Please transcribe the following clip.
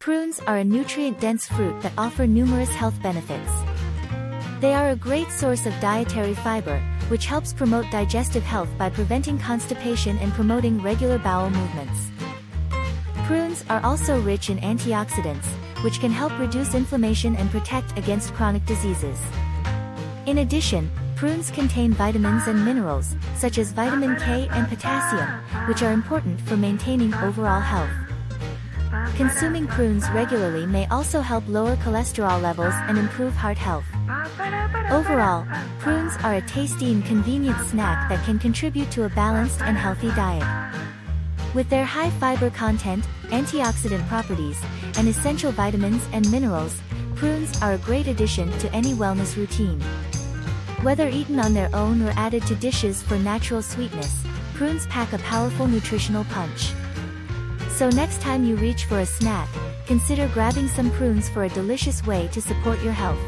Prunes are a nutrient-dense fruit that offer numerous health benefits. They are a great source of dietary fiber, which helps promote digestive health by preventing constipation and promoting regular bowel movements. Prunes are also rich in antioxidants, which can help reduce inflammation and protect against chronic diseases. In addition, prunes contain vitamins and minerals, such as vitamin K and potassium, which are important for maintaining overall health. Consuming prunes regularly may also help lower cholesterol levels and improve heart health. Overall, prunes are a tasty and convenient snack that can contribute to a balanced and healthy diet. With their high fiber content, antioxidant properties, and essential vitamins and minerals, prunes are a great addition to any wellness routine. Whether eaten on their own or added to dishes for natural sweetness, prunes pack a powerful nutritional punch. So next time you reach for a snack, consider grabbing some prunes for a delicious way to support your health.